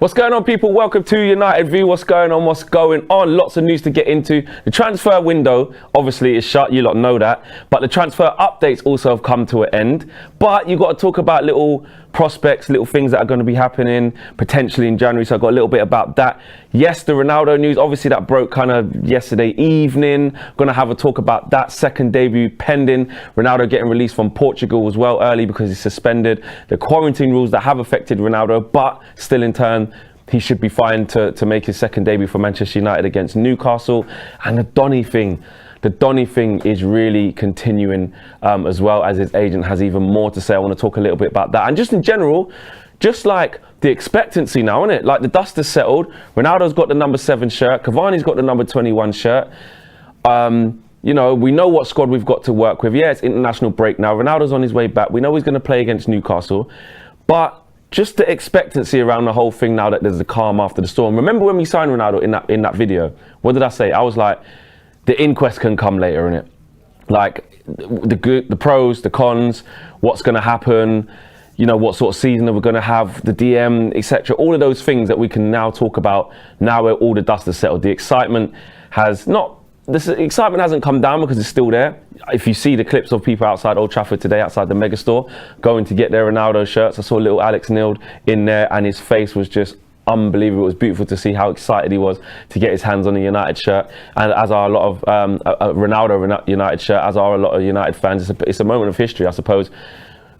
What's going on, people? Welcome to United View. What's going on? What's going on? Lots of news to get into. The transfer window obviously is shut. You lot know that. But the transfer updates also have come to an end. But you've got to talk about little prospects, little things that are going to be happening potentially in January. So I've got a little bit about that. Yes, the Ronaldo news, obviously that broke kind of yesterday evening. Going to have a talk about that. Second debut pending. Ronaldo getting released from Portugal as well early because he's suspended. The quarantine rules that have affected Ronaldo, but still in turn, he should be fine to make his second debut for Manchester United against Newcastle. And the DONNY thing. The DONNY thing is really continuing as well, as his agent has even more to say. I want to talk a little bit about that. And just in general, just like the expectancy now, isn't it? Like the dust has settled. Ronaldo's got the number 7 shirt. Cavani's got the number 21 shirt. You know, we know what squad we've got to work with. Yeah, it's international break now. Ronaldo's on his way back. We know he's going to play against Newcastle. But just the expectancy around the whole thing now that there's a calm after the storm. Remember when we signed Ronaldo in that video? What did I say? I was like, the inquest can come later, innit? Like the pros, the cons, what's going to happen, you know, what sort of season are we going to have, the DM, etc. All of those things that we can now talk about now where all the dust has settled. The excitement has not. This excitement hasn't come down because it's still there. If you see the clips of people outside Old Trafford today, outside the megastore, going to get their Ronaldo shirts, I saw little Alex Neild in there and his face was just unbelievable. It was beautiful to see how excited he was to get his hands on a United shirt, and as are a lot of Ronaldo United shirt, as are a lot of United fans. It's a moment of history, I suppose.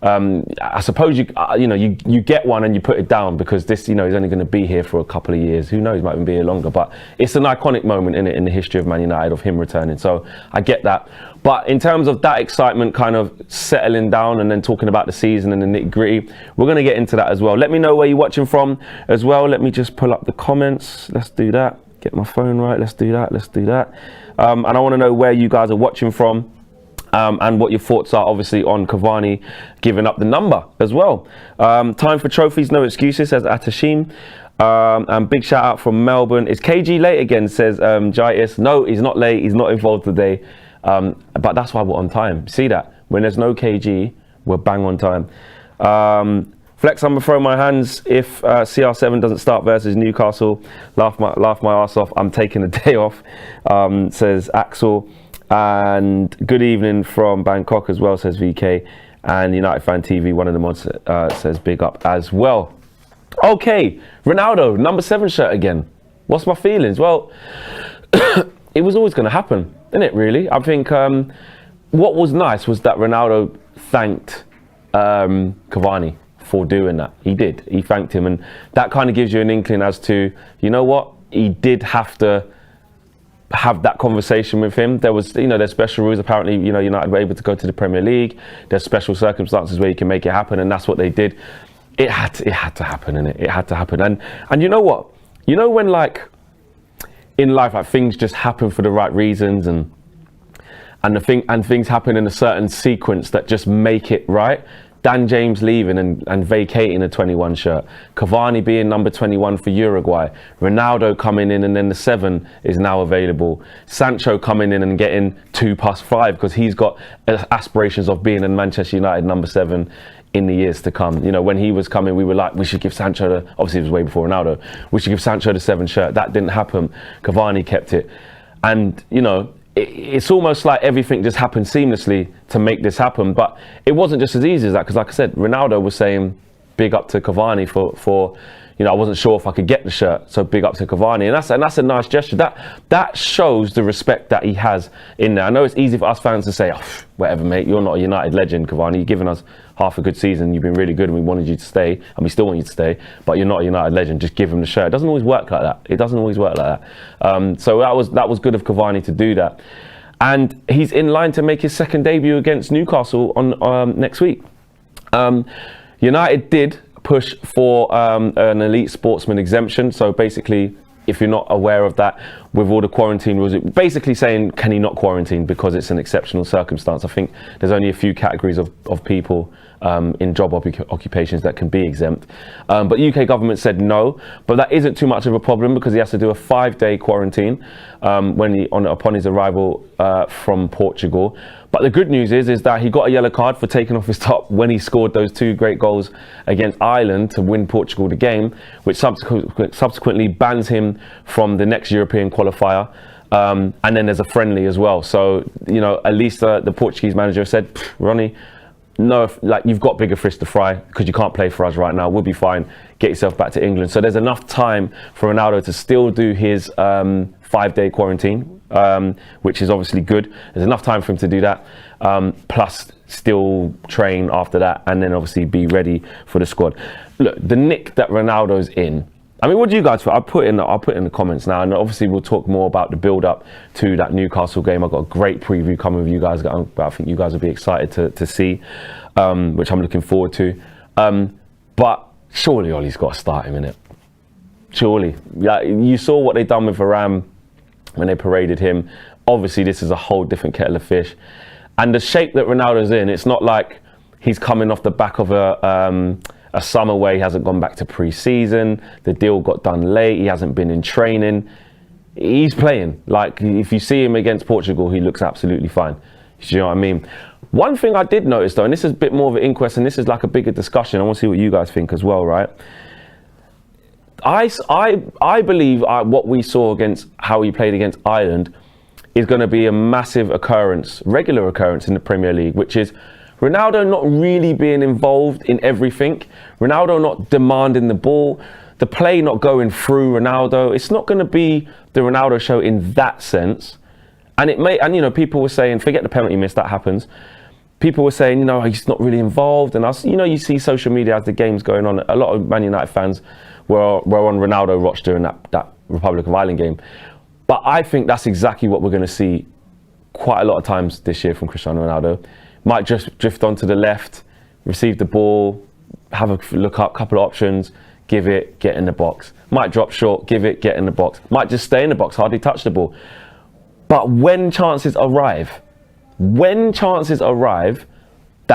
I suppose you get one and you put it down because this, you know, he's only going to be here for a couple of years. Who knows, might even be here longer. But it's an iconic moment in the history of Man United, of him returning. So I get that. But in terms of that excitement kind of settling down and then talking about the season and the nitty gritty, we're going to get into that as well. Let me know where you're watching from as well. Let me just pull up the comments. Let's do that. Get my phone right. Let's do that. Let's do that. And I want to know where you guys are watching from. And what your thoughts are, obviously, on Cavani giving up the number as well. Time for trophies, no excuses, says Atashim. And big shout out from Melbourne. Is KG late again, says Jaitis. No, he's not late. He's not involved today. But that's why we're on time. See that? When there's no KG, we're bang on time. Flex, I'm going to throw my hands if CR7 doesn't start versus Newcastle. Laugh my ass off. I'm taking a day off, says Axel. And good evening from Bangkok as well, says VK. And United Fan TV, one of the mods, says big up as well. Okay, Ronaldo, number 7 shirt again. What's my feelings? Well, it was always going to happen, isn't it, really? I think what was nice was that Ronaldo thanked Cavani for doing that. He did. He thanked him. And that kind of gives you an inkling as to, you know what? He did have to have that conversation with him. There was, you know, there's special rules. Apparently, you know, United were able to go to the Premier League. There's special circumstances where you can make it happen, and that's what they did. It had to happen, innit? It had to happen. And you know what? You know when, like, in life, like, things just happen for the right reasons, and things happen in a certain sequence that just make it right. Dan James leaving and vacating a 21 shirt. Cavani being number 21 for Uruguay. Ronaldo coming in and then the 7 is now available. Sancho coming in and getting 2+5 because he's got aspirations of being in Manchester United number 7 in the years to come. You know, when he was coming, we were like, we should give Sancho obviously it was way before Ronaldo, we should give Sancho the 7 shirt. That didn't happen. Cavani kept it. And, you know, it's almost like everything just happened seamlessly to make this happen, but it wasn't just as easy as that, because like I said, Ronaldo was saying big up to Cavani for you know, I wasn't sure if I could get the shirt, so big up to Cavani, and that's a nice gesture. That shows the respect that he has in there. I know it's easy for us fans to say, oh, whatever, mate, you're not a United legend, Cavani. You've given us half a good season. You've been really good, and we wanted you to stay, and we still want you to stay. But you're not a United legend. Just give him the shirt. It doesn't always work like that. It doesn't always work like that. So that was good of Cavani to do that, and he's in line to make his second debut against Newcastle on next week. United did push for an elite sportsman exemption. So basically, if you're not aware of that, with all the quarantine rules, basically saying, can he not quarantine because it's an exceptional circumstance? I think there's only a few categories of people in job occupations that can be exempt. But the UK government said no, but that isn't too much of a problem because he has to do a 5-day quarantine upon his arrival from Portugal. But the good news is that he got a yellow card for taking off his top when he scored those 2 great goals against Ireland to win Portugal the game, which subsequently bans him from the next European qualifier. And then there's a friendly as well. So, you know, at least the Portuguese manager said, Ronnie, no, like, you've got bigger fish to fry because you can't play for us right now. We'll be fine. Get yourself back to England. So there's enough time for Ronaldo to still do his 5-day quarantine, which is obviously good. There's enough time for him to do that, plus still train after that, and then obviously be ready for the squad. Look, the nick that Ronaldo's in. I mean, what do you guys feel? I'll put it in the comments now, and obviously we'll talk more about the build-up to that Newcastle game. I've got a great preview coming with you guys that I think you guys will be excited to see, which I'm looking forward to. But surely Ollie's got to start him, innit? Surely. Yeah, you saw what they done with Varane when they paraded him. Obviously, this is a whole different kettle of fish. And the shape that Ronaldo's in, it's not like he's coming off the back of a summer where he hasn't gone back to pre-season. The deal got done late. He hasn't been in training. He's playing. Like, if you see him against Portugal, he looks absolutely fine. Do you know what I mean? One thing I did notice though, and this is a bit more of an inquest, and this is like a bigger discussion. I want to see what you guys think as well, right? I believe what we saw against how he played against Ireland is going to be a massive occurrence, regular occurrence in the Premier League, which is Ronaldo not really being involved in everything. Ronaldo not demanding the ball. The play not going through Ronaldo. It's not going to be the Ronaldo show in that sense. And you know, people were saying, forget the penalty miss, that happens. People were saying, you know, he's not really involved. And you know, you see social media as the game's going on. A lot of Man United fans were on Ronaldo watch during that Republic of Ireland game. But I think that's exactly what we're going to see quite a lot of times this year from Cristiano Ronaldo. Might just drift onto the left, receive the ball, have a look up, couple of options, give it, get in the box. Might drop short, give it, get in the box. Might just stay in the box, hardly touch the ball. But when chances arrive, that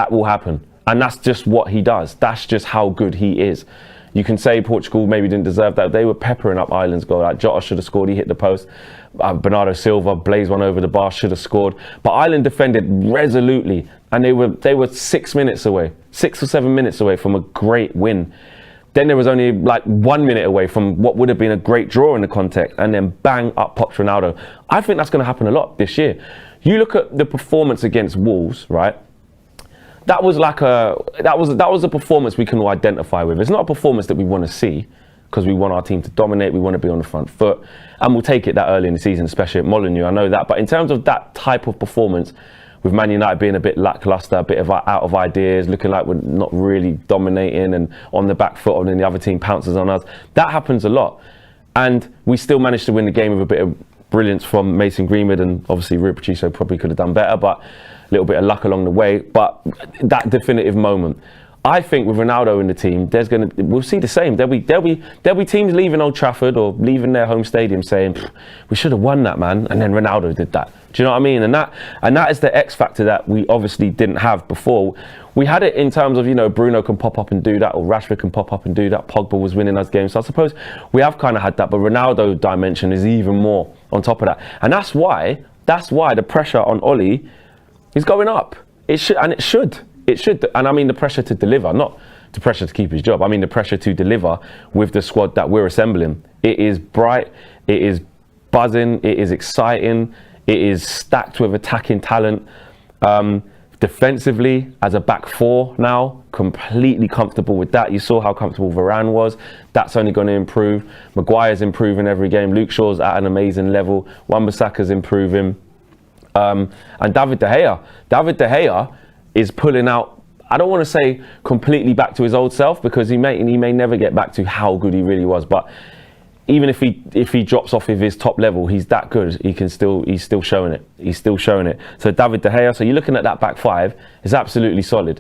will happen. And that's just what he does. That's just how good he is. You can say Portugal maybe didn't deserve that. They were peppering up Ireland's goal. Like Jota should have scored, he hit the post. Bernardo Silva blazed one over the bar, should have scored. But Ireland defended resolutely, and they were 6 minutes away, 6 or 7 minutes away from a great win. Then there was only like 1 minute away from what would have been a great draw in the context, and then bang, up pops Ronaldo. I think that's going to happen a lot this year. You look at the performance against Wolves, right? That was a performance we can all identify with. It's not a performance that we want to see, because we want our team to dominate, we want to be on the front foot, and we'll take it that early in the season, especially at Molineux, I know that. But in terms of that type of performance, with Man United being a bit lackluster, a bit of out of ideas, looking like we're not really dominating and on the back foot, and then the other team pounces on us, that happens a lot. And we still managed to win the game with a bit of brilliance from Mason Greenwood, and obviously Rui Patricio probably could have done better, but a little bit of luck along the way. But that definitive moment, I think with Ronaldo in the team, we'll see the same. There'll be teams leaving Old Trafford or leaving their home stadium saying, we should have won that, man. And then Ronaldo did that. Do you know what I mean? And that is the X factor that we obviously didn't have before. We had it in terms of, you know, Bruno can pop up and do that, or Rashford can pop up and do that. Pogba was winning those games. So I suppose we have kind of had that, but Ronaldo dimension is even more on top of that. And that's why the pressure on Ollie is going up. It should. And I mean the pressure to deliver, not the pressure to keep his job. I mean the pressure to deliver with the squad that we're assembling. It is bright, it is buzzing, it is exciting, it is stacked with attacking talent. Defensively, as a back four now, completely comfortable with that. You saw how comfortable Varane was. That's only going to improve. Maguire's improving every game. Luke Shaw's at an amazing level. Wan-Bissaka's improving. And David De Gea is pulling out, I don't want to say completely back to his old self, because he may never get back to how good he really was, but even if he drops off of his top level, he's that good. He's still showing it. So David De Gea, so you're looking at that back five, is absolutely solid.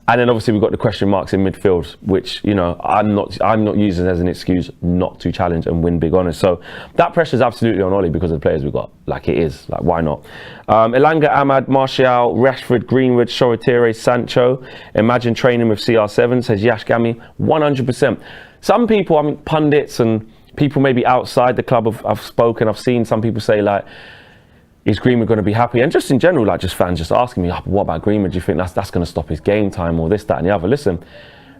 And then obviously we've got the question marks in midfield, which, you know, I'm not using as an excuse not to challenge and win big honours. So that pressure is absolutely on Ollie because of the players we've got. Like, it is. Like, why not? Elanga, Ahmad, Martial, Rashford, Greenwood, Shoretire, Sancho. Imagine training with CR7, says Yash Gami. 100%. Some people, I mean, pundits and people maybe outside the club I've seen some people say, like, is Greenwood going to be happy? And just in general, like, just fans just asking me, oh, what about Greenwood? Do you think that's going to stop his game time or this, that and the other? Listen,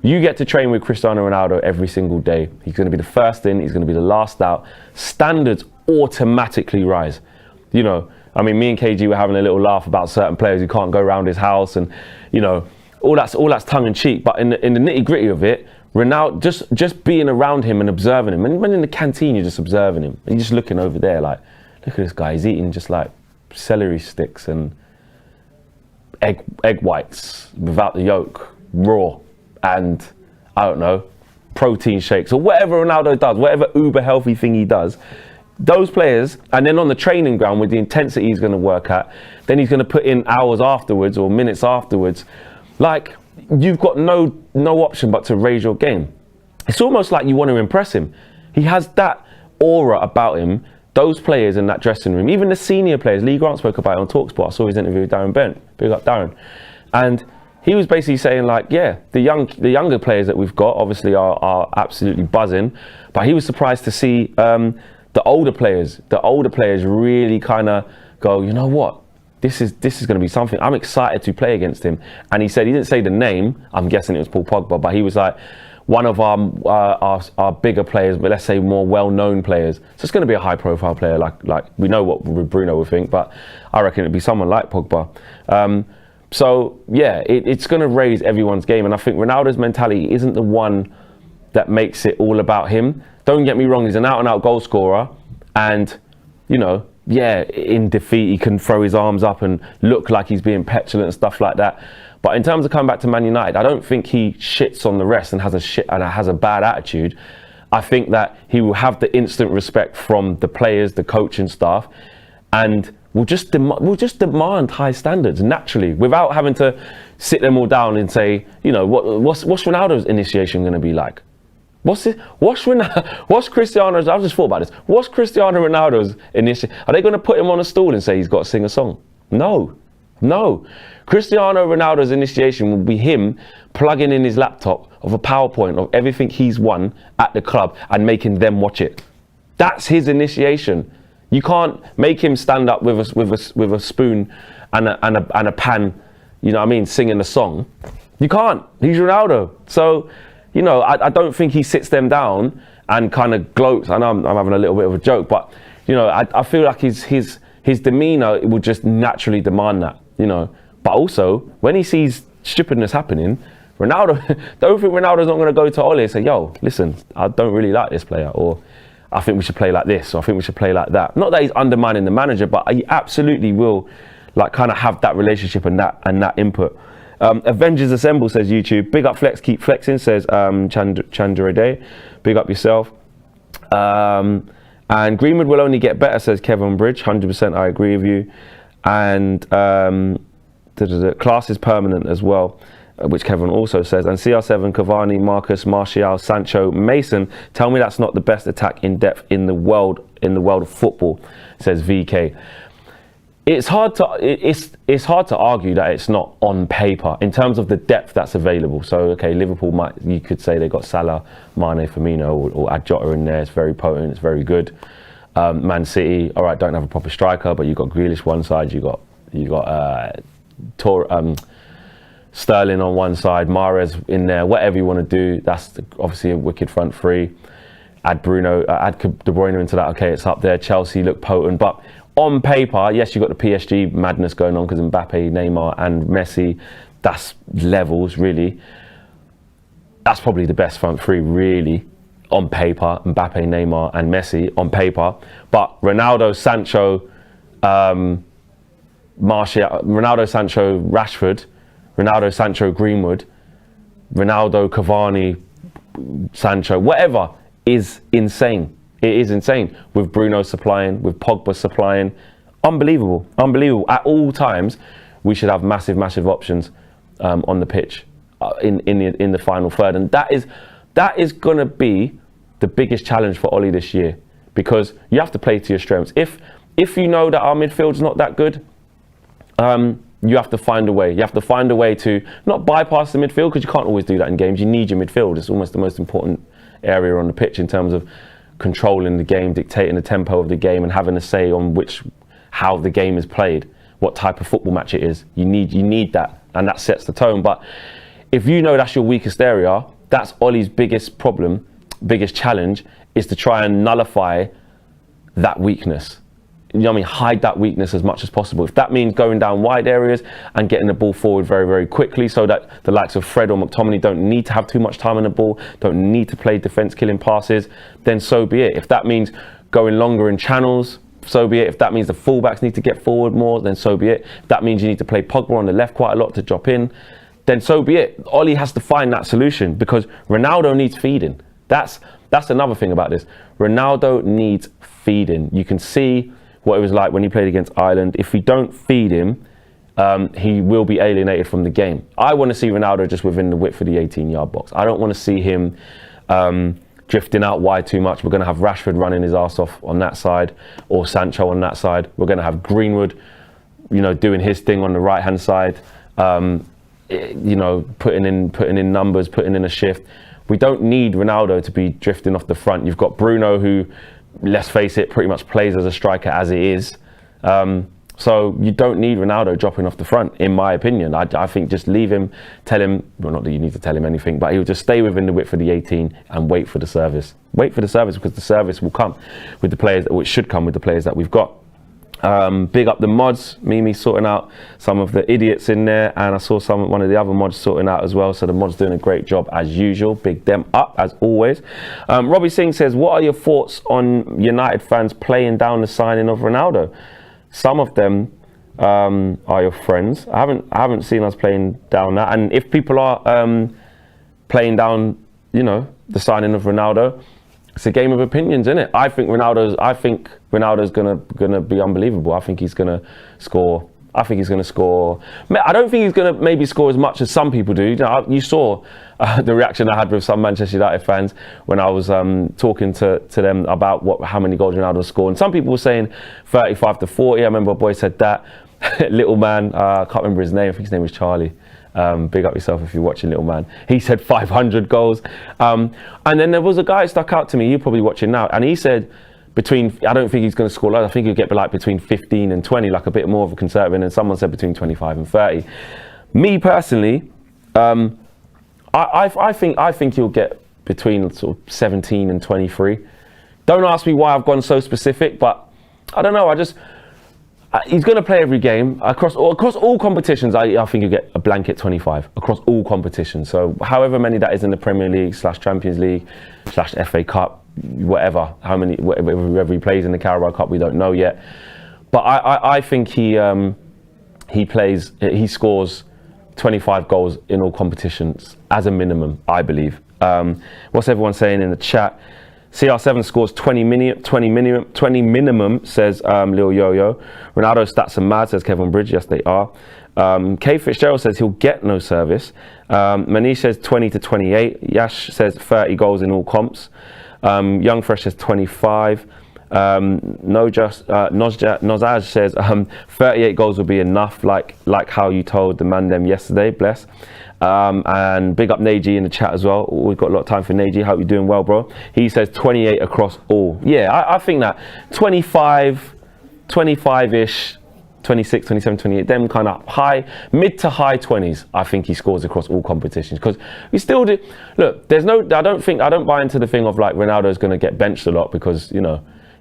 you get to train with Cristiano Ronaldo every single day. He's going to be the first in, he's going to be the last out. Standards automatically rise. You know, I mean, me and KG were having a little laugh about certain players who can't go around his house and, you know, all that's tongue in cheek. But in the nitty gritty of it, Ronaldo, just being around him and observing him, and when in the canteen you're just observing him and you're just looking over there like, look at this guy, he's eating just like celery sticks and egg whites without the yolk, raw, and I don't know, protein shakes or whatever Ronaldo does, whatever uber healthy thing he does. Those players, and then on the training ground with the intensity he's going to work at, then he's going to put in hours afterwards or minutes afterwards. Like, you've got no option but to raise your game. It's almost like you want to impress him. He has that aura about him. Those players in that dressing room, even the senior players, Lee Grant spoke about it on TalkSport. I saw his interview with Darren Bent, big up Darren. And he was basically saying, like, yeah, the younger players that we've got obviously are absolutely buzzing, but he was surprised to see the older players really kind of go, you know what, this is going to be something. I'm excited to play against him. And he said, he didn't say the name, I'm guessing it was Paul Pogba, but he was like, one of our bigger players, but let's say more well-known players. So it's going to be a high-profile player, like we know what Bruno would think, but I reckon it'd be someone like Pogba. So yeah, it's going to raise everyone's game, and I think Ronaldo's mentality isn't the one that makes it all about him. Don't get me wrong, he's an out-and-out goal scorer, and you know, yeah, in defeat he can throw his arms up and look like he's being petulant and stuff like that. But in terms of coming back to Man United, I don't think he shits on the rest and has a bad attitude. I think that he will have the instant respect from the players, the coaching staff, and will just demand high standards naturally, without having to sit them all down and say, you know, what's Ronaldo's initiation going to be like? What's Cristiano's? I've just thought about this. What's Cristiano Ronaldo's initiation? Are they going to put him on a stool and say he's got to sing a song? No. Cristiano Ronaldo's initiation will be him plugging in his laptop of a PowerPoint of everything he's won at the club and making them watch it. That's his initiation. You can't make him stand up with a spoon and a pan, you know what I mean, singing a song. You can't. He's Ronaldo. So, you know, I don't think he sits them down and kind of gloats. I know I'm having a little bit of a joke, but, you know, I feel like his demeanour would just naturally demand that, you know. But also, when he sees stupidness happening, Ronaldo, don't think Ronaldo's not going to go to Ollie and say, yo, listen, I don't really like this player, or I think we should play like this, or I think we should play like that. Not that he's undermining the manager, but he absolutely will, like, kind of have that relationship and that input. Avengers Assemble, says YouTube. Big up Flex, keep flexing, says Chandrade. Big up yourself. And Greenwood will only get better, says Kevin Bridge. 100% I agree with you. And class is permanent as well, which Kevin also says. And CR7, Cavani, Marcus, Martial, Sancho, Mason. Tell me that's not the best attack in depth in the world of football, says VK. It's hard to argue that it's not on paper in terms of the depth that's available. So okay, Liverpool you could say they got Salah, Mane, Firmino, or add Jota in there. It's very potent. It's very good. Man City, all right, don't have a proper striker, but you've got Grealish one side. You got Sterling on one side, Mahrez in there. Whatever you want to do, that's obviously a wicked front three. Add De Bruyne into that. Okay, it's up there. Chelsea look potent, but on paper, yes, you've got the PSG madness going on because Mbappe, Neymar and Messi, that's levels really. That's probably the best front three really on paper, Mbappe, Neymar and Messi on paper. But Ronaldo, Sancho, Ronaldo, Sancho, Rashford, Ronaldo, Sancho, Greenwood, Ronaldo, Cavani, Sancho, whatever is insane. It is insane, with Bruno supplying, with Pogba supplying. Unbelievable. At all times, we should have massive options on the pitch. in the final third, and that is going to be the biggest challenge for Ollie this year, because you have to play to your strengths. If you know that our midfield's not that good, you have to find a way. You have to find a way to not bypass the midfield, because you can't always do that in games. You need your midfield. It's almost the most important area on the pitch in terms of controlling the game, dictating the tempo of the game, and having a say on how the game is played, what type of football match it is. You need that, and that sets the tone. But if you know that's your weakest area, that's Ollie's biggest problem, biggest challenge, is to try and nullify that weakness. You know what I mean? Hide that weakness as much as possible. If that means going down wide areas and getting the ball forward very, very quickly, so that the likes of Fred or McTominay don't need to have too much time on the ball, don't need to play defence-killing passes, then so be it. If that means going longer in channels, so be it. If that means the fullbacks need to get forward more, then so be it. If that means you need to play Pogba on the left quite a lot to drop in, then so be it. Ollie has to find that solution, because Ronaldo needs feeding. That's another thing about this. Ronaldo needs feeding. You can see what it was like when he played against Ireland. If we don't feed him, he will be alienated from the game. I want to see Ronaldo just within the width of the 18-yard box. I don't want to see him drifting out wide too much. We're going to have Rashford running his ass off on that side, or Sancho on that side. We're going to have Greenwood, doing his thing on the right-hand side. Putting in numbers, putting in a shift. We don't need Ronaldo to be drifting off the front. You've got Bruno, who, let's face it, pretty much plays as a striker as it is. So you don't need Ronaldo dropping off the front, in my opinion. I think just leave him, tell him, well, not that you need to tell him anything, but he'll just stay within the width of the 18 and wait for the service. Wait for the service, because the service will come with the players, or it should come with the players that we've got. Big up the mods, Mimi sorting out some of the idiots in there, and I saw one of the other mods sorting out as well, so the mods doing a great job as usual. Big them up as always. Robbie Singh says, what are your thoughts on United fans playing down the signing of Ronaldo? Some of them are your friends. I haven't seen us playing down that, and if people are playing down the signing of Ronaldo, it's a game of opinions, isn't it? I think Ronaldo's gonna be unbelievable. I think he's gonna score. I don't think he's gonna maybe score as much as some people do. You saw the reaction I had with some Manchester United fans when I was talking to them about how many goals Ronaldo scored. And some people were saying 35 to 40. I remember a boy said that. Little man, I can't remember his name. I think his name was Charlie. Big up yourself if you're watching, little man. He said 500 goals. And then there was a guy who stuck out to me, you're probably watching now, and he said I don't think he's going to score loads. I think he'll get like between 15 and 20, like a bit more of a conservative, and someone said between 25 and 30. Me personally, I think he'll get between sort of 17 and 23. Don't ask me why I've gone so specific, but I don't know. He's going to play every game across all competitions. I think you get a blanket 25 across all competitions. So however many that is in the Premier League / Champions League / FA Cup, whatever he plays in the Carabao Cup, we don't know yet. But I think he scores 25 goals in all competitions as a minimum, I believe. What's everyone saying in the chat? CR7 scores 20 minimum, says Lil Yo-Yo. Ronaldo's stats are mad, says Kevin Bridge. Yes, they are. K Fitzgerald says he'll get no service. Manish says 20 to 28. Yash says 30 goals in all comps. Young Fresh says 25. Nozaj says 38 goals will be enough, like how you told the man them yesterday. Bless. And big up Neji in the chat as well. We've got a lot of time for Neji. Hope you're doing well, bro. He says 28 across all. Yeah, I think that 25-ish, 26, 27, 28, them kind of mid to high 20s, I think he scores across all competitions. Because we still do. Look, I don't buy into the thing of like Ronaldo's going to get benched a lot because,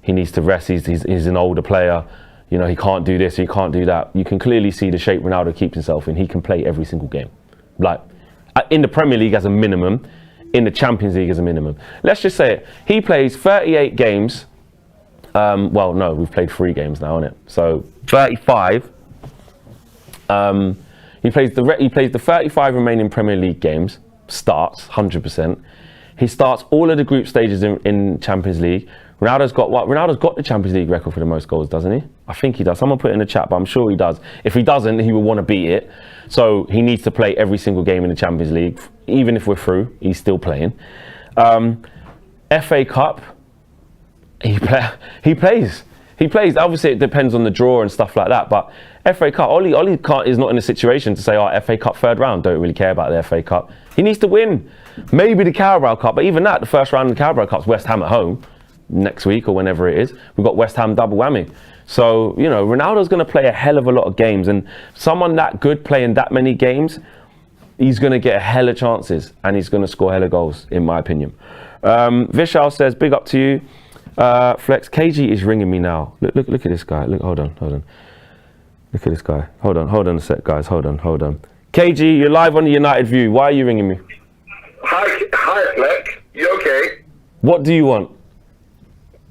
he needs to rest. He's an older player. He can't do this, he can't do that. You can clearly see the shape Ronaldo keeps himself in. He can play every single game. Like in the Premier League as a minimum, in the Champions League as a minimum. Let's just say it. He plays 38 games. Well, no, we've played 3 games now, isn't it? So 35. He plays the 35 remaining Premier League games. Starts 100%. He starts all of the group stages in Champions League. Ronaldo's got what? Ronaldo's got the Champions League record for the most goals, doesn't he? I think he does. Someone put it in the chat, but I'm sure he does. If he doesn't, he will want to beat it. So he needs to play every single game in the Champions League. Even if we're through, he's still playing. FA Cup, he plays. He plays. Obviously, it depends on the draw and stuff like that. But FA Cup, Ollie is not in a situation to say, oh, FA Cup third round, don't really care about the FA Cup. He needs to win. Maybe the Carabao Cup, but even that, the first round of the Carabao Cup's West Ham at home next week or whenever it is. We've got West Ham double whammy. So, you know, Ronaldo's going to play a hell of a lot of games, and someone that good playing that many games, he's going to get a hell of chances and he's going to score hella goals, in my opinion. Vishal says, big up to you. Flex, KG is ringing me now. Look at this guy. Look, hold on. Look at this guy. Hold on a sec, guys. Hold on. KG, you're live on the United View. Why are you ringing me? Hi, Flex. You okay? What do you want?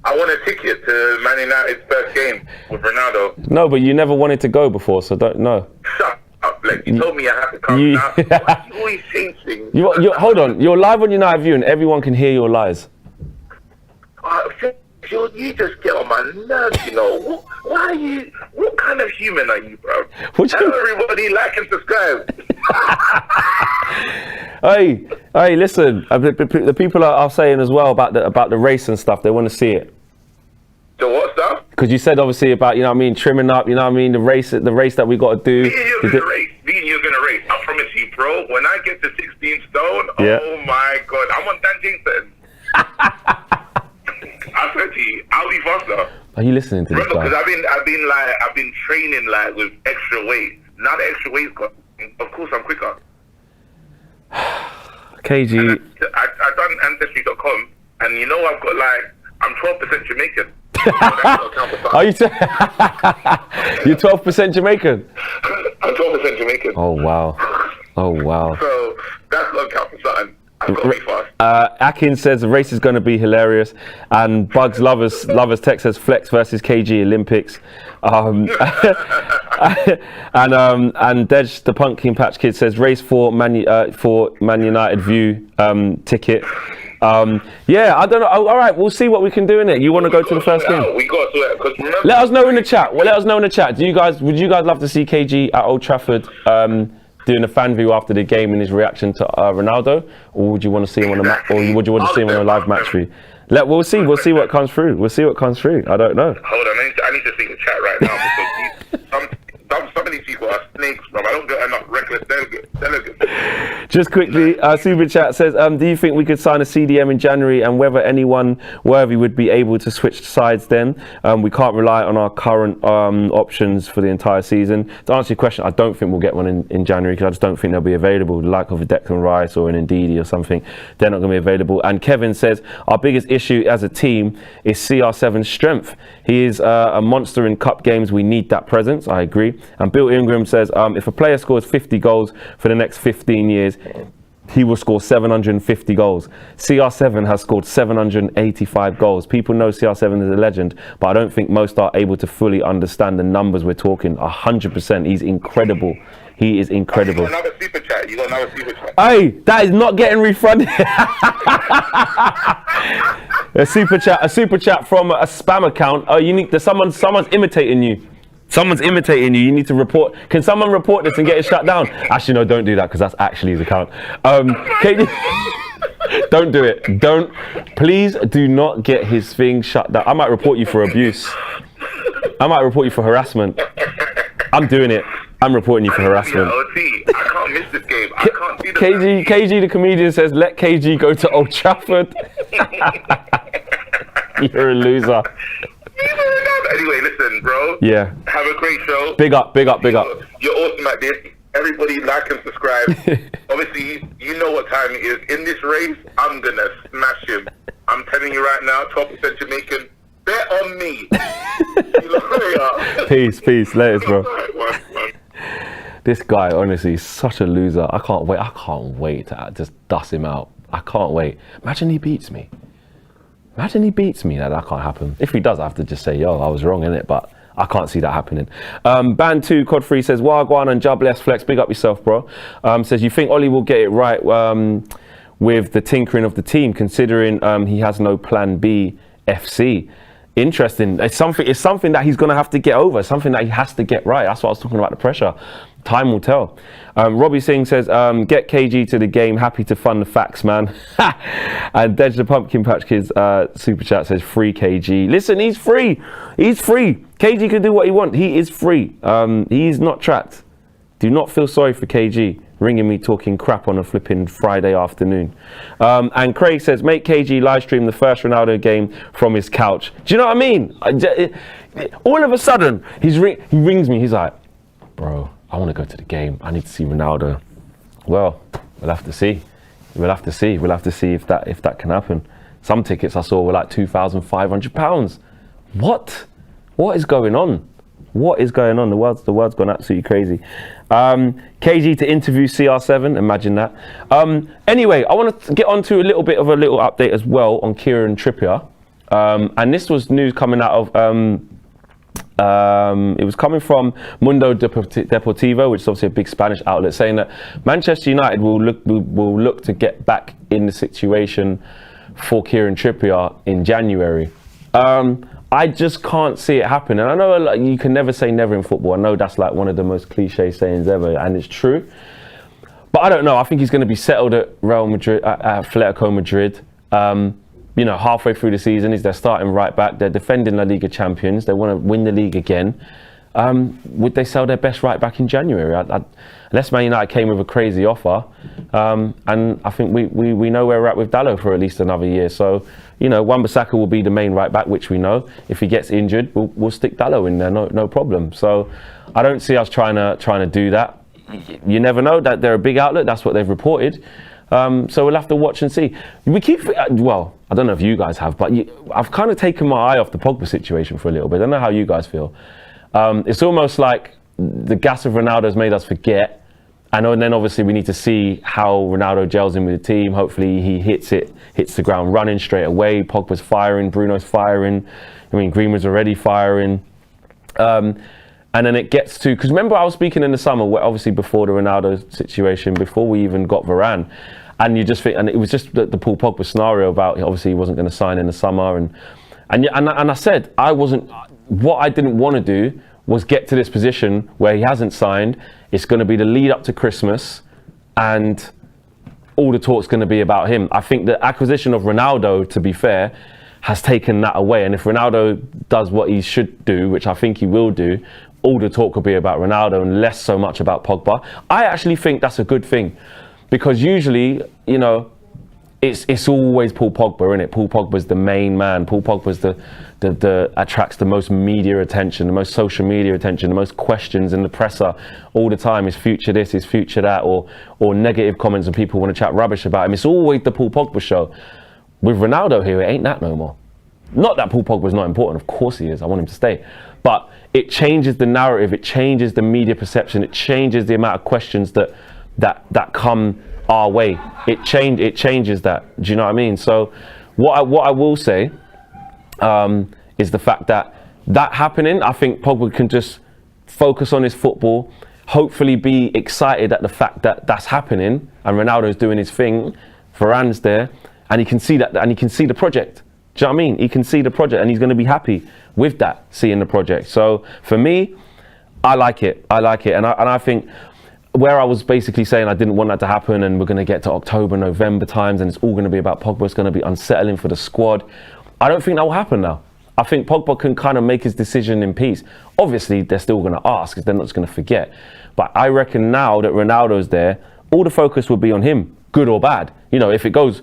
I want a ticket to Man United's first game with Ronaldo. No, but you never wanted to go before, so don't know. Shut up, Flex. You told me I have to come now. Why you always change things? Hold on. You're live on United View and everyone can hear your lies. You just get on my nerves, you know. What kind of human are you, bro? Tell everybody like and subscribe. Hey, listen. The people are saying as well about the race and stuff. They want to see it. So what stuff? Because you said obviously about, you know what I mean, trimming up, you know what I mean, the race that we got to do. Me and you're gonna race. I promise you, bro. When I get to 16 stone, yeah. Oh my God, I'm on Dan Jason. I said to you, I'll be faster. Are you listening to this guy? Because I've been training like with extra weight. Now the extra weight's got, of course I'm quicker. KG. I done ancestry.com, and you know I've got I'm 12% Jamaican. Are you? You're 12% Jamaican. I'm 12% Jamaican. Oh wow. So that's not count for something. I've got to be fast. Akin says the race is going to be hilarious, and Bugs lovers text says Flex versus KG Olympics, and Dej the Pumpkin Patch Kid says race for Man United View ticket. Yeah, I don't know. All right, we'll see what we can do in it. You want to go to the first game? We got to it. Let us know in the chat. Well, let us know in the chat. Would you guys love to see KG at Old Trafford doing a fan view after the game and his reaction to Ronaldo, or would you want to see him on a live match view? We'll see what comes through. I don't know. Hold on, I need to see the chat right now because some of these people are snakes, bro. I don't get enough reckless delegates. Just quickly, Super Chat says, do you think we could sign a CDM in January, and whether anyone worthy would be able to switch sides then? We can't rely on our current options for the entire season. To answer your question, I don't think we'll get one in January, because I just don't think they'll be available. The like of a Declan Rice or an Ndidi or something, they're not going to be available. And Kevin says, our biggest issue as a team is CR7's strength. He is a monster in cup games. We need that presence. I agree. And Bill Ingram says, if a player scores 50 goals for the next 15 years, he will score 750 goals. CR7 has scored 785 goals. People know CR7 is a legend, but I don't think most are able to fully understand the numbers we're talking. 100%. He's incredible. He is incredible. You got another super chat. Hey, that is not getting refunded. A super chat from a spam account. Oh, someone's imitating you. Someone's imitating you. You need to report. Can someone report this and get it shut down? Actually, no, don't do that, because that's actually his account. Don't do it. Please do not get his thing shut down. I might report you for abuse. I might report you for harassment. I'm doing it. I'm reporting you for harassment. I can't miss this game. I can't see the KG the comedian says, let KG go to Old Trafford. You're a loser. Anyway, listen, bro. Yeah. Have a great show. Big up. You're awesome at this. Everybody like and subscribe. Obviously, you know what time it is. In this race, I'm going to smash him. I'm telling you right now, 12% Jamaican. Bet on me. Peace. Laters, bro. This guy, honestly, is such a loser. I can't wait to just dust him out. I can't wait. Imagine he beats me. That can't happen. If he does, I have to just say, yo, I was wrong in it, but I can't see that happening. Band 2, Cod3 says, Wagwan and Jobless Flex, big up yourself, bro. Says, you think Ollie will get it right with the tinkering of the team, considering he has no plan B FC? Interesting. It's something that he's going to have to get over. Something that he has to get right. That's what I was talking about, the pressure. Time will tell. Robbie Singh says, get KG to the game. Happy to fund the facts, man. And Dej the Pumpkin Patch Kids super chat says, free KG. Listen, he's free. He's free. KG can do what he wants. He is free. He's not tracked. Do not feel sorry for KG ringing me talking crap on a flipping Friday afternoon. And Craig says, make KG live stream the first Ronaldo game from his couch. Do you know what I mean? All of a sudden, he rings me. He's like, bro, I want to go to the game. I need to see Ronaldo. Well, we'll have to see. We'll have to see. We'll have to see if that can happen. Some tickets I saw were like £2,500. What? What is going on? What is going on? The world's gone absolutely crazy. KG to interview CR7, imagine that. Anyway, I want to get on to a little update as well on Kieran Trippier. And this was news coming out of, it was coming from Mundo Deportivo, which is obviously a big Spanish outlet, saying that Manchester United will look to get back in the situation for Kieran Trippier in January. I just can't see it happen. And I know like, you can never say never in football. I know that's like one of the most cliche sayings ever, and it's true. But I don't know. I think he's going to be settled at Real Madrid, at Atletico Madrid. Halfway through the season, they're starting right back. They're defending La Liga champions. They want to win the league again. Would they sell their best right back in January? Unless Man United came with a crazy offer. And I think we know where we're at with Dalot for at least another year. So, Wan-Bissaka will be the main right back, which we know. If he gets injured, we'll stick Dalot in there, no problem. So I don't see us trying to do that. You never know. That they're a big outlet. That's what they've reported. So we'll have to watch and see. I don't know if you guys have, but I've kind of taken my eye off the Pogba situation for a little bit. I don't know how you guys feel. It's almost like the gas of Ronaldo has made us forget. And then obviously we need to see how Ronaldo gels in with the team. Hopefully he hits the ground running straight away. Pogba's firing, Bruno's firing. Greenwood's already firing. And then it gets to, because remember I was speaking in the summer, where obviously before the Ronaldo situation, before we even got Varane, and you just think, and it was just the Paul Pogba scenario about obviously he wasn't going to sign in the summer, and I said what I didn't want to do was get to this position where he hasn't signed. It's going to be the lead up to Christmas, and all the talk's going to be about him. I think the acquisition of Ronaldo, to be fair, has taken that away. And if Ronaldo does what he should do, which I think he will do, all the talk will be about Ronaldo and less so much about Pogba. I actually think that's a good thing, because usually, it's always Paul Pogba, isn't it? Paul Pogba's the main man. Paul Pogba's the attracts the most media attention, the most social media attention, the most questions in the presser all the time. Is future this, is future that, or negative comments, and people want to chat rubbish about him. It's always the Paul Pogba show. With Ronaldo here, it ain't that no more. Not that Paul Pogba's not important, of course he is. I want him to stay. But it changes the narrative, it changes the media perception, it changes the amount of questions that come our way. It changes that. Do you know what I mean? So what I will say is the fact that happening, I think Pogba can just focus on his football, hopefully be excited at the fact that that's happening and Ronaldo's doing his thing, Varane's there, and he can see that, and he can see the project. Do you know what I mean? He can see the project, and he's going to be happy with that, seeing the project. So for me, I like it, and I think where I was basically saying I didn't want that to happen, and we're going to get to October, November times, and it's all going to be about Pogba, it's going to be unsettling for the squad. I don't think that will happen now. I think Pogba can kind of make his decision in peace. Obviously, they're still going to ask, because they're not just going to forget. But I reckon now that Ronaldo's there, all the focus will be on him, good or bad. If it goes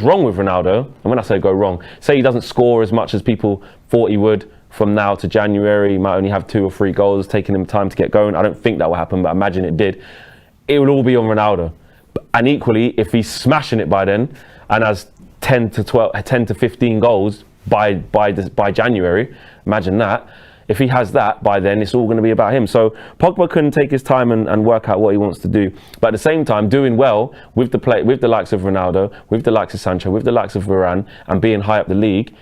wrong with Ronaldo, and when I say go wrong, say he doesn't score as much as people thought he would from now to January, he might only have 2 or 3 goals, taking him time to get going. I don't think that will happen, but imagine it did. It will all be on Ronaldo. And equally, if he's smashing it by then and has 10 to 15 goals by January, imagine that. If he has that by then, it's all going to be about him. So Pogba can take his time and work out what he wants to do. But at the same time, doing well with the likes of Ronaldo, with the likes of Sancho, with the likes of Varane, and being high up the league,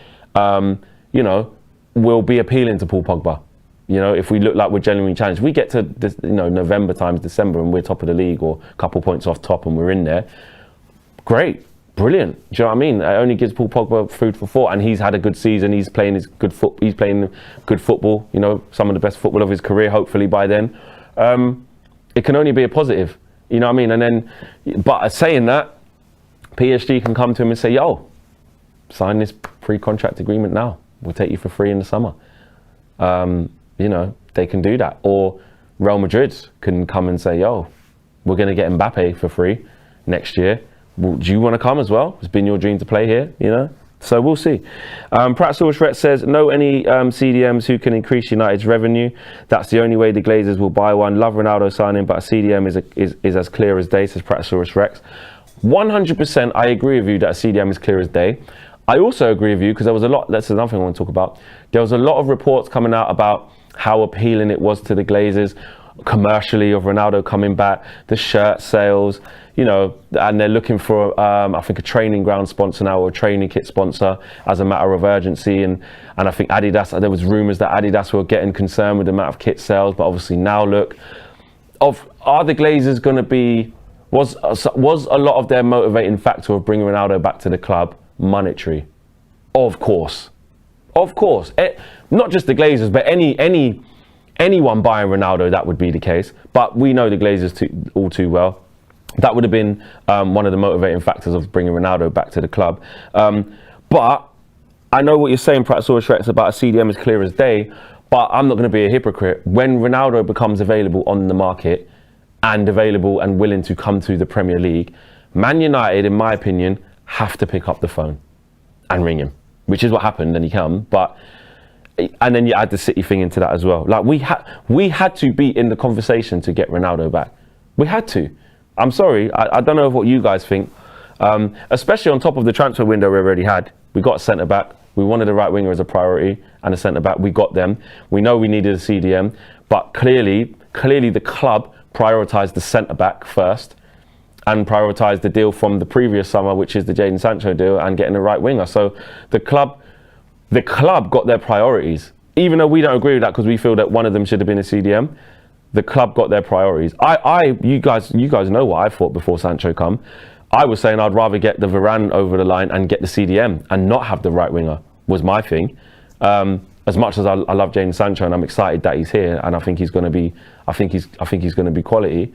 will be appealing to Paul Pogba. If we look like we're genuinely challenged, we get to this, November times December, and we're top of the league or a couple points off top, and we're in there. Great, brilliant. Do you know what I mean? It only gives Paul Pogba food for thought, and he's had a good season. He's playing good football. You know, some of the best football of his career. Hopefully by then, it can only be a positive. You know what I mean? And then, but saying that, PSG can come to him and say, "Yo, sign this pre-contract agreement now. We'll take you for free in the summer." You know, they can do that. Or Real Madrid can come and say, "Yo, we're going to get Mbappe for free next year. Well, do you want to come as well? It's been your dream to play here, you know?" So we'll see. Pratt says, "Know any CDMs who can increase United's revenue? That's the only way the Glazers will buy one. Love Ronaldo signing, but a CDM is as clear as day," says Pratt Rex. 100% I agree with you that a CDM is clear as day. I also agree with you because there was a lot, that's another thing I want to talk about. There was a lot of reports coming out about how appealing it was to the Glazers commercially of Ronaldo coming back, the shirt sales, you know, and they're looking for, I think, a training ground sponsor now or a training kit sponsor as a matter of urgency. And I think Adidas, there was rumours that Adidas were getting concerned with the amount of kit sales, but obviously now look, are the Glazers going to be, was a lot of their motivating factor of bringing Ronaldo back to the club monetary? Of course. Not just the Glazers, but anyone buying Ronaldo, that would be the case. But we know the Glazers all too well. That would have been one of the motivating factors of bringing Ronaldo back to the club. But I know what you're saying, Praxaurus Rex, about a CDM as clear as day, but I'm not going to be a hypocrite. When Ronaldo becomes available on the market and available and willing to come to the Premier League, Man United, in my opinion, have to pick up the phone and ring him, which is what happened, and he came. And then you add the City thing into that as well. Like we had to be in the conversation to get Ronaldo back. We had to. I'm sorry, I don't know what you guys think. Especially on top of the transfer window we already had. We got a centre back. We wanted a right winger as a priority and a centre back. We got them. We know we needed a CDM, but clearly the club prioritised the centre back first and prioritised the deal from the previous summer, which is the Jadon Sancho deal, and getting a right winger. So the club got their priorities, even though we don't agree with that because we feel that one of them should have been a CDM. The club got their priorities. You guys know what I thought before Sancho come. I was saying I'd rather get the Varane over the line and get the CDM and not have the right winger, was my thing. As much as I love Jadon Sancho and I'm excited that he's here and I think he's going to be, I think he's going to be quality.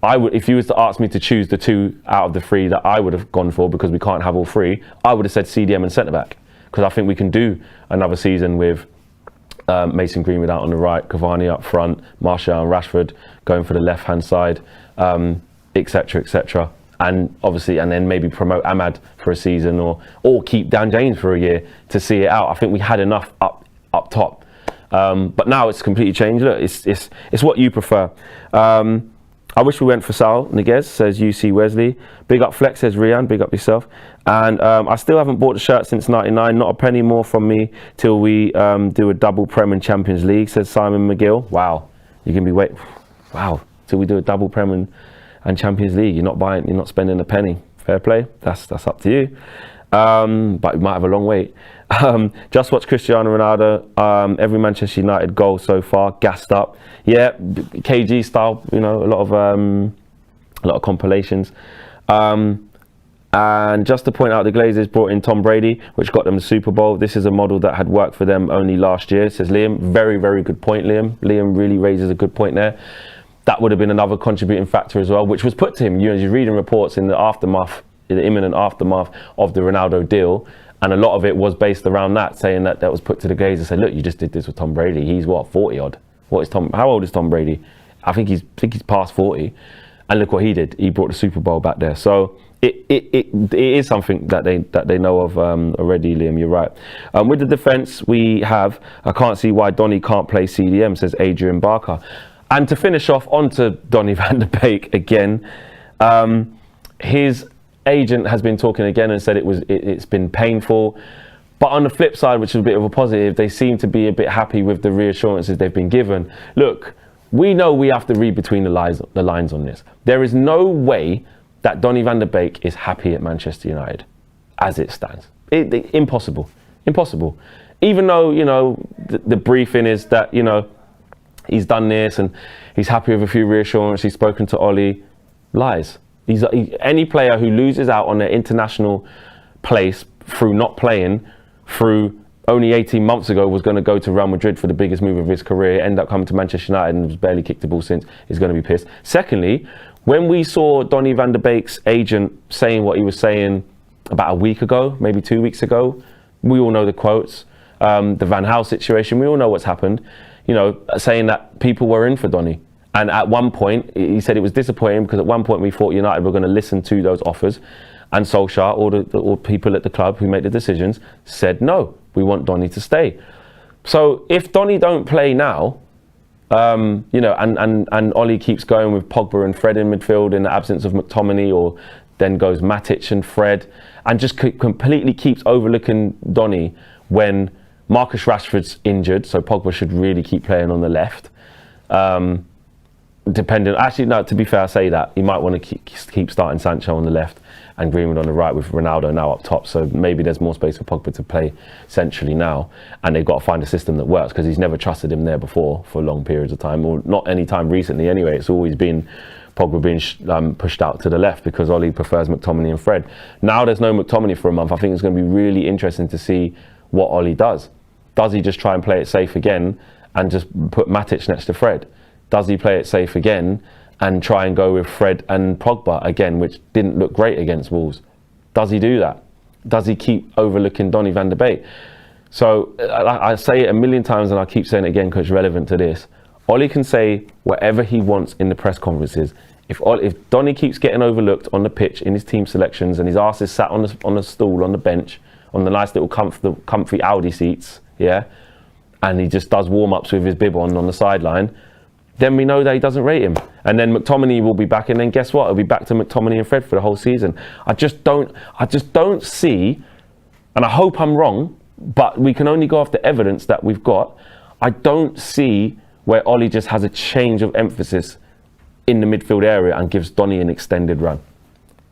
If you was to ask me to choose the two out of the three that I would have gone for, because we can't have all three, I would have said CDM and centre back, because I think we can do another season with Mason Greenwood out on the right, Cavani up front, Martial and Rashford going for the left hand side, etc. And obviously, and then maybe promote Ahmad for a season, or keep Dan James for a year to see it out. I think we had enough up top, but now it's completely changed. Look, it's what you prefer. I wish we went for Sal Niguez, says UC Wesley. Big up Flex, says Rian. Big up yourself. And I still haven't bought the shirt since '99. Not a penny more from me till we do a double Prem and Champions League, says Simon McGill. Wow, you can be waiting. Wow, till we do a double Prem and Champions League. You're not spending a penny. Fair play. That's up to you. But you might have a long wait. Just watch Cristiano Ronaldo. Every Manchester United goal so far, gassed up. Yeah, KG style. You know, a lot of compilations. And just to point out, the Glazers brought in Tom Brady, which got them the Super Bowl. This is a model that had worked for them only last year, says Liam. Very, very good point, Liam. Liam really raises a good point there. That would have been another contributing factor as well, which was put to him. You're reading reports in the aftermath, in the imminent aftermath of the Ronaldo deal, and a lot of it was based around that, saying that was put to the Glazers. Said, look, you just did this with Tom Brady. He's what, 40 odd? How old is Tom Brady? I think he's past 40, and look what he did. He brought the Super Bowl back there. So it is something that they know of already, Liam. You're right. With the defence we have, I can't see why Donny can't play CDM, says Adrian Barker. And to finish off onto Donny van der Beek again, his agent has been talking again and said it's been painful. But on the flip side, which is a bit of a positive, they seem to be a bit happy with the reassurances they've been given. Look, we know we have to read between the lines on this. There is no way that Donny van der Beek is happy at Manchester United as it stands. Impossible. Even though, you know, the briefing is that, you know, he's done this and he's happy with a few reassurances, he's spoken to Ollie. Lies. Any player who loses out on their international place through not playing, through only 18 months ago was going to go to Real Madrid for the biggest move of his career, end up coming to Manchester United and has barely kicked the ball since, is going to be pissed. Secondly, when we saw Donny van de Beek's agent saying what he was saying about a week ago, maybe 2 weeks ago, we all know the quotes, the Van Gaal situation, we all know what's happened, you know, saying that people were in for Donny. And at one point, he said it was disappointing because at one point we thought United were going to listen to those offers, and Solskjaer, all people at the club who made the decisions, said no, we want Donny to stay. So if Donny don't play now, you know, and Ollie keeps going with Pogba and Fred in midfield in the absence of McTominay, or then goes Matic and Fred, and just completely keeps overlooking Donny when Marcus Rashford's injured, so Pogba should really keep playing on the left. Actually, no, to be fair, I say that. He might want to keep starting Sancho on the left and Greenwood on the right with Ronaldo now up top. So maybe there's more space for Pogba to play centrally now. And they've got to find a system that works, because he's never trusted him there before for long periods of time, or not any time recently anyway. It's always been Pogba being pushed out to the left because Ollie prefers McTominay and Fred. Now there's no McTominay for a month. I think it's going to be really interesting to see what Ollie does. Does he just try and play it safe again and just put Matic next to Fred? Does he play it safe again and try and go with Fred and Pogba again, which didn't look great against Wolves? Does he do that? Does he keep overlooking Donny van de Beek? So I say it a million times and I keep saying it again because it's relevant to this. Ollie can say whatever he wants in the press conferences. If Donny keeps getting overlooked on the pitch in his team selections and his ass is sat on the stool on the bench, on the nice little comfy Audi seats, yeah, and he just does warm-ups with his bib on the sideline, then we know that he doesn't rate him. And then McTominay will be back, and then guess what? It'll be back to McTominay and Fred for the whole season. I just don't see, and I hope I'm wrong, but we can only go off the evidence that we've got. I don't see where Ollie just has a change of emphasis in the midfield area and gives Donny an extended run.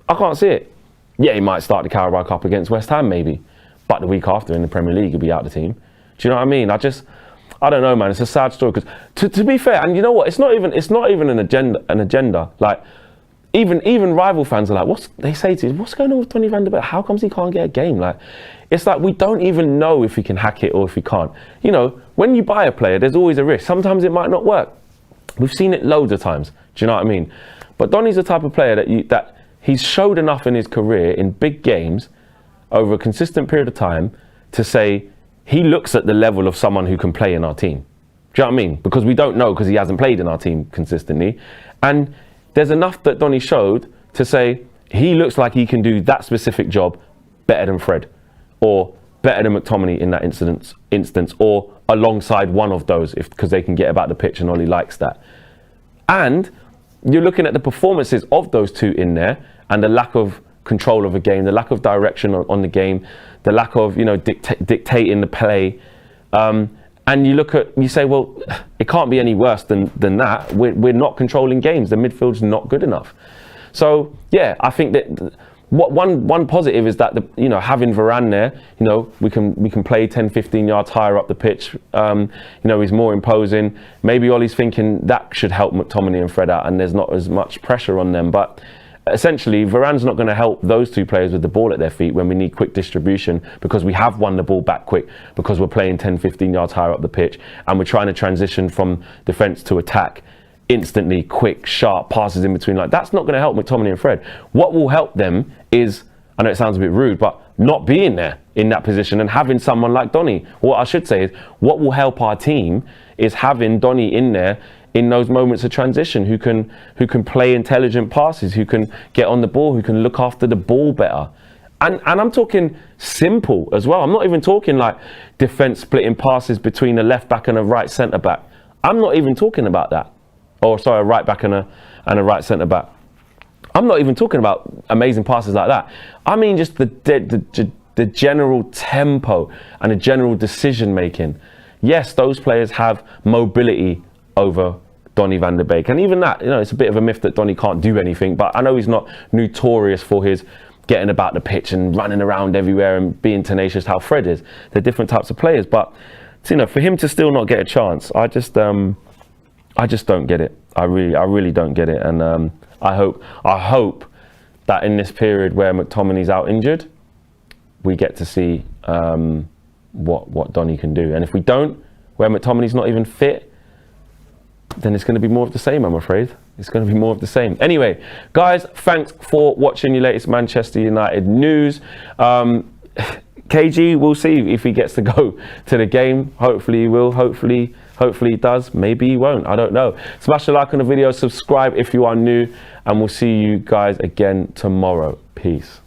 I can't see it. Yeah, he might start the Carabao Cup against West Ham maybe, but the week after in the Premier League he'll be out of the team. Do you know what I mean? I don't know, man. It's a sad story because, to be fair, and you know what? It's not even an agenda. Like, even rival fans are like, they say to you, what's going on with Donny van de Beek? How comes he can't get a game? Like, it's like we don't even know if he can hack it or if he can't. You know, when you buy a player, there's always a risk. Sometimes it might not work. We've seen it loads of times. Do you know what I mean? But Donny's the type of player that he's showed enough in his career in big games over a consistent period of time to say he looks at the level of someone who can play in our team. Do you know what I mean? Because we don't know, because he hasn't played in our team consistently. And there's enough that Donny showed to say he looks like he can do that specific job better than Fred, or better than McTominay in that instance, or alongside one of those, because they can get about the pitch and Ollie likes that. And you're looking at the performances of those two in there and the lack of control of a game, the lack of direction on the game, the lack of, you know, dictating the play. And you say, well, it can't be any worse than that. We're not controlling games. The midfield's not good enough. So yeah, I think that one positive is that having Varane there, you know, we can play 10-15 yards higher up the pitch. You know, he's more imposing. Maybe Ollie's thinking that should help McTominay and Fred out, and there's not as much pressure on them. But essentially, Varane's not going to help those two players with the ball at their feet when we need quick distribution, because we have won the ball back quick, because we're playing 10-15 yards higher up the pitch and we're trying to transition from defence to attack instantly, quick, sharp passes in between. Like, that's not going to help McTominay and Fred. What will help them is, I know it sounds a bit rude, but not being there in that position and having someone like Donny. What I should say is, what will help our team is having Donny in there in those moments of transition, who can play intelligent passes, who can get on the ball, who can look after the ball better. And I'm talking simple as well. I'm not even talking like defence splitting passes between a left back and a right centre back. I'm not even talking about that. Or sorry, a right back and a right centre back. I'm not even talking about amazing passes like that. I mean just the general tempo and the general decision making. Yes, those players have mobility over Donny van de Beek, and even that, you know, it's a bit of a myth that Donny can't do anything, but I know he's not notorious for his getting about the pitch and running around everywhere and being tenacious how Fred is. They're different types of players, but you know, for him to still not get a chance, I just don't get it. I really don't get it, and I hope that in this period where McTominay's out injured, we get to see what Donny can do. And if we don't, where McTominay's not even fit, then it's going to be more of the same, I'm afraid. It's going to be more of the same. Anyway, guys, thanks for watching your latest Manchester United news. KG, we'll see if he gets to go to the game. Hopefully he will. Hopefully he does. Maybe he won't. I don't know. Smash a like on the video. Subscribe if you are new. And we'll see you guys again tomorrow. Peace.